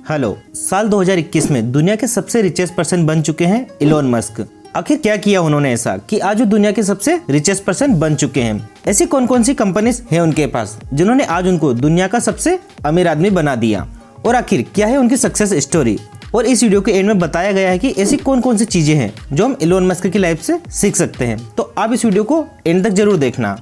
Hello, साल 2021 में दुनिया के सबसे रिचेस्ट पर्सन बन चुके हैं इलोन मस्क। आखिर क्या किया उन्होंने ऐसा कि आज वो दुनिया के सबसे रिचेस्ट पर्सन बन चुके हैं? ऐसी कौन कौन सी कंपनीज हैं उनके पास जिन्होंने आज उनको दुनिया का सबसे अमीर आदमी बना दिया? और आखिर क्या है उनकी सक्सेस स्टोरी? और इस वीडियो के एंड में बताया गया है कि ऐसी कौन कौन सी चीजें हैं जो हम इलोन मस्क की लाइफ से सीख सकते हैं। तो आप इस वीडियो को एंड तक जरूर देखना।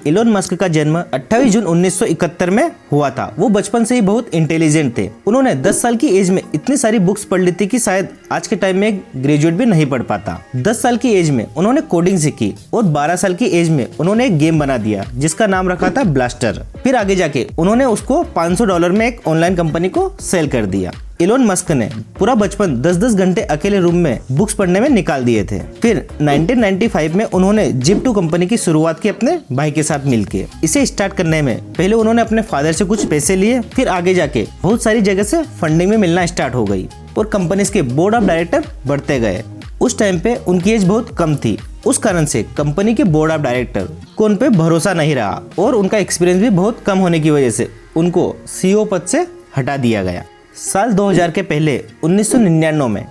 इलोन मस्क का जन्म 28 जून 1971 में हुआ था। वो बचपन से ही बहुत इंटेलिजेंट थे। उन्होंने 10 साल की एज में इतनी सारी बुक्स पढ़ ली थी कि शायद आज के टाइम में एक ग्रेजुएट भी नहीं पढ़ पाता। 10 साल की एज में उन्होंने कोडिंग सीखी और 12 साल की एज में उन्होंने एक गेम बना दिया जिसका नाम रखा था ब्लास्टर। फिर आगे जाके उन्होंने उसको $500 में एक ऑनलाइन कंपनी को सेल कर दिया। इलोन मस्क ने पूरा बचपन 10-10 घंटे अकेले रूम में बुक्स पढ़ने में निकाल दिए थे। फिर 1995 में उन्होंने Zip2 कंपनी की शुरुआत की अपने भाई के साथ मिलके। इसे स्टार्ट करने में पहले उन्होंने अपने फादर से कुछ पैसे लिए, फिर आगे जाके बहुत सारी जगह से फंडिंग में मिलना स्टार्ट हो गई और कंपनीज के बोर्ड ऑफ डायरेक्टर बढ़ते गए। उस टाइम पे उनकी एज बहुत कम थी, उस कारण से कंपनी के बोर्ड ऑफ डायरेक्टर को उन पे भरोसा नहीं रहा और उनका एक्सपीरियंस भी बहुत कम होने की वजह से उनको CEO पद से हटा दिया गया। साल 2000 के पहले 1999 में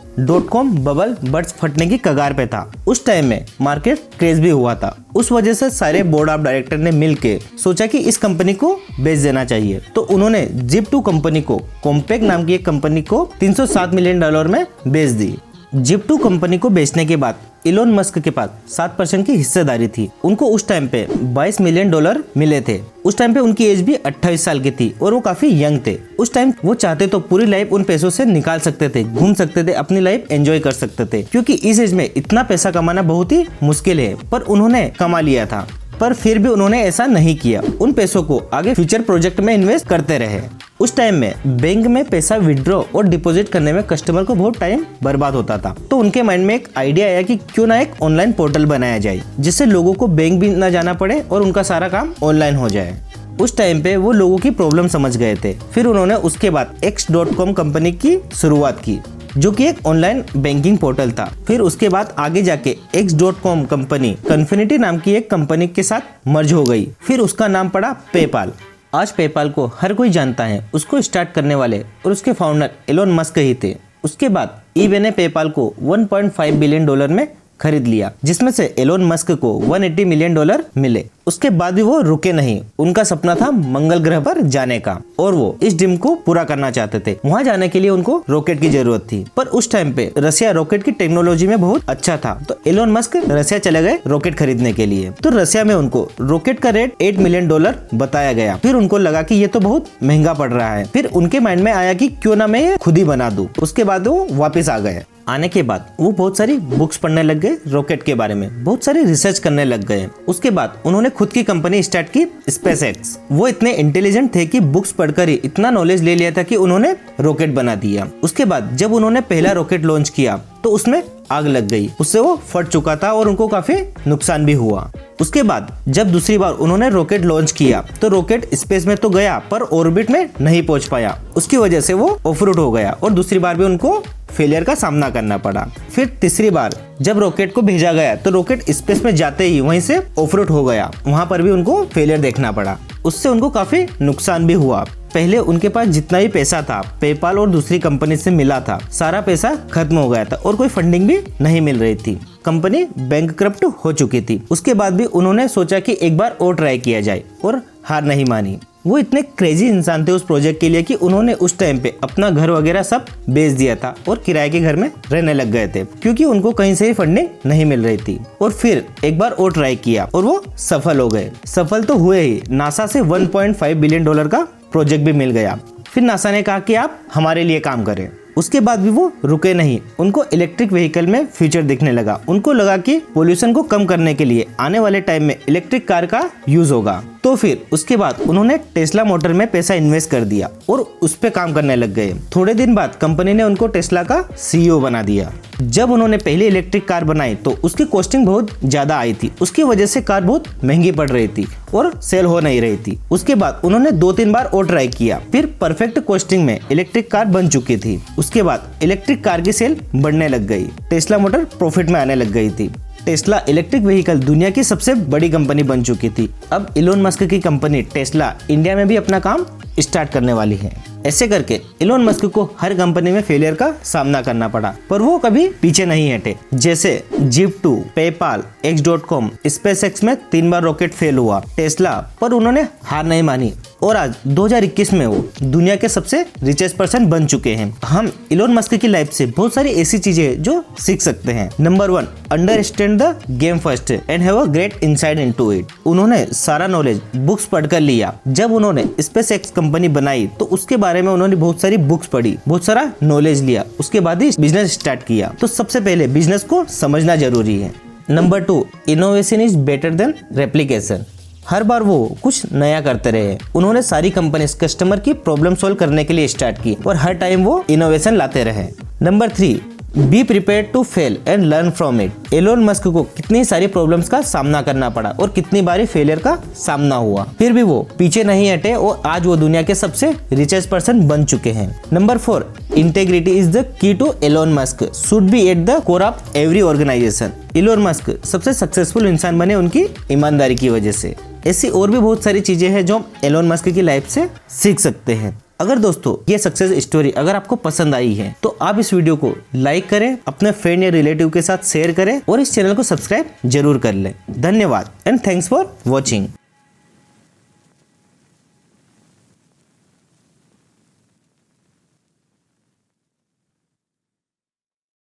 .com बबल बर्स्ट फटने की कगार पे था। उस टाइम में मार्केट क्रेज भी हुआ था। उस वजह से सारे बोर्ड ऑफ डायरेक्टर ने मिलके सोचा कि इस कंपनी को बेच देना चाहिए। तो उन्होंने Zip2 कंपनी को कॉम्पैक्ट नाम की एक कंपनी को $307 मिलियन में बेच दी। Zip2 कंपनी को बेचने के बाद इलोन मस्क के पास 7% की हिस्सेदारी थी। उनको उस टाइम पे $22 मिलियन मिले थे। उस टाइम पे उनकी एज भी 28 साल की थी और वो काफी यंग थे। उस टाइम वो चाहते तो पूरी लाइफ उन पैसों से निकाल सकते थे, घूम सकते थे, अपनी लाइफ एंजॉय कर सकते थे, क्योंकि इस एज में इतना पैसा कमाना बहुत ही मुश्किल है। पर उन्होंने कमा लिया था। पर फिर भी उन्होंने ऐसा नहीं किया। उन पैसों को आगे फ्यूचर प्रोजेक्ट में इन्वेस्ट करते रहे। उस टाइम में बैंक में पैसा विड्रॉ और डिपॉजिट करने में कस्टमर को बहुत टाइम बर्बाद होता था। तो उनके माइंड में एक आइडिया आया कि क्यों ना एक ऑनलाइन पोर्टल बनाया जाए जिससे लोगों को बैंक भी ना जाना पड़े और उनका सारा काम ऑनलाइन हो जाए। उस टाइम पे वो लोगों की प्रॉब्लम समझ गए थे। फिर उन्होंने उसके बाद X.com कंपनी की शुरुआत की जो कि एक ऑनलाइन बैंकिंग पोर्टल था। फिर उसके बाद आगे जाके X.com कंपनी कन्फिनिटी नाम की एक कंपनी के साथ मर्ज हो गई। फिर उसका नाम पड़ा पेपाल। आज पेपाल को हर कोई जानता है। उसको स्टार्ट करने वाले और उसके फाउंडर इलोन मस्क ही थे। उसके बाद ईबे ने पेपाल को $1.5 बिलियन में खरीद लिया, जिसमें से एलोन मस्क को $180 मिलियन मिले। उसके बाद भी वो रुके नहीं। उनका सपना था मंगल ग्रह पर जाने का और वो इस ड्रीम को पूरा करना चाहते थे। वहां जाने के लिए उनको रॉकेट की जरूरत थी। पर उस टाइम पे रसिया रॉकेट की टेक्नोलॉजी में बहुत अच्छा था। तो एलोन मस्क रसिया चले गए रॉकेट खरीदने के लिए। तो रसिया में उनको रॉकेट का रेट $8 मिलियन बताया गया। फिर उनको लगा कि ये तो बहुत महंगा पड़ रहा है। फिर उनके माइंड में आया कि क्यों ना मैं ये खुद ही बना दूं। उसके बाद वो वापस आ गए। आने के बाद वो बहुत सारी बुक्स पढ़ने लग गए रॉकेट के बारे में, बहुत सारी रिसर्च करने लग गए। उसके बाद उन्होंने खुद की कंपनी स्टार्ट की SpaceX। वो इतने इंटेलिजेंट थे कि बुक्स पढ़कर ही इतना नॉलेज ले लिया था कि उन्होंने रॉकेट बना दिया। उसके बाद जब उन्होंने पहला रॉकेट लॉन्च किया तो उसमें आग लग गई। उससे वो फट चुका था और उनको काफी नुकसान भी हुआ। उसके बाद जब दूसरी बार उन्होंने रॉकेट लॉन्च किया तो रॉकेट स्पेस में तो गया पर ऑर्बिट में नहीं पहुंच पाया। उसकी वजह से वो ऑफ रूट हो गया और दूसरी बार भी उनको फेलियर का सामना करना पड़ा। फिर तीसरी बार जब रॉकेट को भेजा गया तो रॉकेट स्पेस में जाते ही वहीं से ऑफ रूट हो गया। वहां पर भी उनको फेलियर देखना पड़ा। उससे उनको काफी नुकसान भी हुआ। पहले उनके पास जितना भी पैसा था पेपाल और दूसरी कंपनी से मिला था, सारा पैसा खत्म हो गया था और कोई फंडिंग भी नहीं मिल रही थी। कंपनी बैंकक्रप्ट हो चुकी थी। उसके बाद भी उन्होंने सोचा कि एक बार और ट्राई किया जाए और हार नहीं मानी। वो इतने क्रेजी इंसान थे उस प्रोजेक्ट के लिए कि उन्होंने उस टाइम पे अपना घर वगैरह सब बेच दिया था और किराए के घर में रहने लग गए थे, क्योंकि उनको कहीं से भी फंडिंग नहीं मिल रही थी। और फिर एक बार और ट्राई किया और वो सफल हो गए। सफल तो हुए ही। नासा से $1.5 बिलियन का प्रोजेक्ट भी मिल गया। फिर नासा ने कहा कि आप हमारे लिए काम करें। उसके बाद भी वो रुके नहीं। उनको इलेक्ट्रिक व्हीकल में फ्यूचर दिखने लगा। उनको लगा कि पोल्यूशन को कम करने के लिए आने वाले टाइम में इलेक्ट्रिक कार का यूज होगा। तो फिर उसके बाद उन्होंने टेस्ला मोटर में पैसा इन्वेस्ट कर दिया और उस पे काम करने लग गए। थोड़े दिन बाद कंपनी ने उनको टेस्ला का CEO बना दिया। जब उन्होंने पहली इलेक्ट्रिक कार बनाई तो उसकी कॉस्टिंग बहुत ज्यादा आई थी। उसकी वजह से कार बहुत महंगी पड़ रही थी और सेल हो नहीं रही थी। उसके बाद उन्होंने 2-3 बार और ट्राई किया। फिर परफेक्ट कॉस्टिंग में इलेक्ट्रिक कार बन चुकी थी। उसके बाद इलेक्ट्रिक कार की सेल बढ़ने लग गई। टेस्ला मोटर प्रॉफिट में आने लग गई थी। टेस्ला इलेक्ट्रिक व्हीकल दुनिया की सबसे बड़ी कंपनी बन चुकी थी। अब इलोन मस्क की कंपनी टेस्ला इंडिया में भी अपना काम स्टार्ट करने वाली है। ऐसे करके इलोन मस्क को हर कंपनी में फेलियर का सामना करना पड़ा, पर वो कभी पीछे नहीं हटे। जैसे Zip2, पेपाल, X.com, SpaceX में 3 बार रॉकेट फेल हुआ, टेस्ला, पर उन्होंने हार नहीं मानी और आज 2021 में वो दुनिया के सबसे रिचेस्ट पर्सन बन चुके हैं। हम इलोन मस्क की लाइफ से बहुत सारी ऐसी चीजें जो सीख सकते हैं। Number 1, understand the game first and have a great insight into it. उन्होंने सारा नॉलेज बुक्स पढ़कर लिया। जब उन्होंने SpaceX कंपनी बनाई तो उसके बारे में उन्होंने बहुत सारी बुक्स पढ़ी, बहुत सारा नॉलेज लिया, उसके बाद ही बिजनेस स्टार्ट किया। तो सबसे पहले बिजनेस को समझना जरूरी है। Number 2, innovation is better than replication. हर बार वो कुछ नया करते रहे। उन्होंने सारी कंपनीज कस्टमर की प्रॉब्लम सॉल्व करने के लिए स्टार्ट की और हर टाइम वो इनोवेशन लाते रहे। Number 3, be prepared to fail and learn from it. Elon Musk को कितनी सारी प्रॉब्लम्स का सामना करना पड़ा और कितनी बारी फेलियर का सामना हुआ, फिर भी वो पीछे नहीं हटे और आज वो दुनिया के सबसे रिचेस्ट पर्सन बन चुके हैं। Number 4, integrity is the key to Elon Musk should be at the core of every organisation. Elon Musk सबसे सक्सेसफुल इंसान बने उनकी ईमानदारी की वजह से। ऐसी और भी बहुत सारी चीजें हैं जो हम एलोन मस्क की लाइफ से सीख सकते हैं। अगर दोस्तों ये सक्सेस स्टोरी अगर आपको पसंद आई है तो आप इस वीडियो को लाइक करें, अपने फ्रेंड या रिलेटिव के साथ शेयर करें और इस चैनल को सब्सक्राइब जरूर कर लें। धन्यवाद एंड थैंक्स फॉर वॉचिंग।